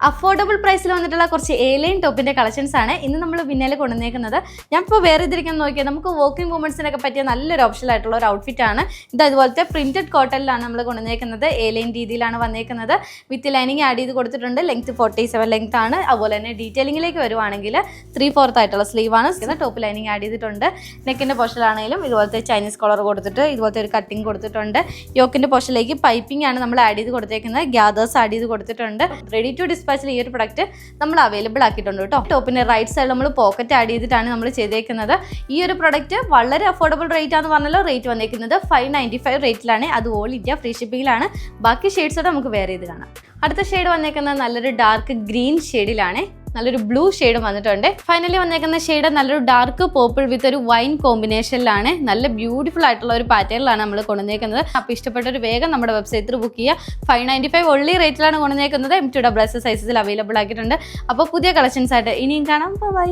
Affordable പ്രൈസിൽ വന്നിട്ടുള്ള കുറച്ച് എ-ലൈൻ ടോപ്പിന്റെ കളക്ഷൻസ് ആണ് ഇന്ന് നമ്മൾ പിന്നാലെ കൊണ്ടുവന്നേക്കുന്നത്. ഞാൻ ഇപ്പോൾ വേറെ ഇതിരിക്കാൻ നോക്കിയാൽ നമുക്ക് വർക്കിംഗ് വുമൻസിനൊക്കെ പറ്റിയ നല്ലൊരു ഓപ്ഷൻ ആയിട്ടുള്ള ഒരു ഔട്ട്ഫിറ്റ് ആണ് ഇത്. അതുപോലത്തെ പ്രിന്റഡ് കോട്ടണിലാണ് നമ്മൾ കൊണ്ടുവന്നേക്കുന്നത്. എ-ലൈൻ രീതിയിലാണ് വന്നേക്കുന്നത്. വിത്ത് ലൈനിങ് ആഡ് ചെയ്ത് കൊടുത്തിട്ടുണ്ട്. ലെങ്ത് 47 ലെങ്ത് ആണ്. അതുപോലെ തന്നെ ഡീറ്റെയിലിംഗിലേക്ക് വരുവാണെങ്കിൽ 3/4 ആയിട്ടുള്ള സ്ലീവ് ആണ്. ടോപ്പ് ലൈനിങ് ആഡ് ചെയ്തിട്ടുണ്ട്. നെക്കിന്റെ പോർഷനിലാണെങ്കിലും ഇതുപോലത്തെ ചൈനീസ് കോളർ കൊടുത്തിട്ട് ഇതുപോലത്തെ ഒരു കട്ടിങ് കൊടുത്തിട്ടുണ്ട്. യോക്കിന്റെ പോർഷനിലേക്ക് പൈപ്പിംഗ് ആണ് നമ്മൾ ആഡ് ചെയ്ത് കൊടുത്തേക്കുന്നത്. ഗ്യാദേഴ്സ് ആഡ് ചെയ്ത് കൊടുത്തിട്ടുണ്ട്. റെഡി ടു ഡിസ്പാച്ചിൽ ഈ ഒരു പ്രൊഡക്റ്റ് നമ്മൾ അവൈലബിൾ ആക്കിയിട്ടുണ്ട് കേട്ടോ. ടോപ്പിന്റെ റൈറ്റ് സൈഡിൽ നമ്മൾ പോക്കറ്റ് ആഡ് ചെയ്തിട്ടാണ് നമ്മൾ ചെയ്തേക്കുന്നത്. ഈ ഒരു പ്രൊഡക്റ്റ് വളരെ അഫോർഡബിൾ റേറ്റ് ആണെന്ന് പറഞ്ഞല്ലോ. റേറ്റ് വന്നേക്കുന്നത് 595 റേറ്റിലാണ്. അത് ഓൾ ഇന്ത്യ ഫ്രീ ഷിപ്പിംഗിലാണ്. ബാക്കി ഷെയ്ഡ്സോടെ നമുക്ക് വേറെ ചെയ്ത് കാണാം. അടുത്ത ഷെയ്ഡ് വന്നേക്കുന്നത് നല്ലൊരു ഡാർക്ക് ഗ്രീൻ ഷെയ്ഡിലാണ്. നല്ലൊരു ബ്ലൂ ഷെയ്ഡ് വന്നിട്ടുണ്ട്. ഫൈനലി വന്നേക്കുന്ന ഷെയ്ഡ് നല്ലൊരു ഡാർക്ക് പേർപ്പിൾ വിത്ത് ഒരു വൈൻ കോമ്പിനേഷനിലാണ്. നല്ല ബ്യൂട്ടിഫുൾ ആയിട്ടുള്ള ഒരു പാറ്റേണിലാണ് നമ്മൾ കൊണ്ടുവന്നേക്കുന്നത്. അപ്പോൾ ഇഷ്ടപ്പെട്ടൊരു വേഗം നമ്മുടെ വെബ്സൈറ്റിൽ ബുക്ക് ചെയ്യുക. 595 ഒള്ളി റേറ്റിലാണ് കൊണ്ടുവന്നേക്കുന്നത്. M2 സൈസസിൽ അവൈലബിൾ ആക്കിയിട്ടുണ്ട്. അപ്പോൾ പുതിയ കളക്ഷൻസ് ആയിട്ട് ഇനിയും കാണാം. ബൈ.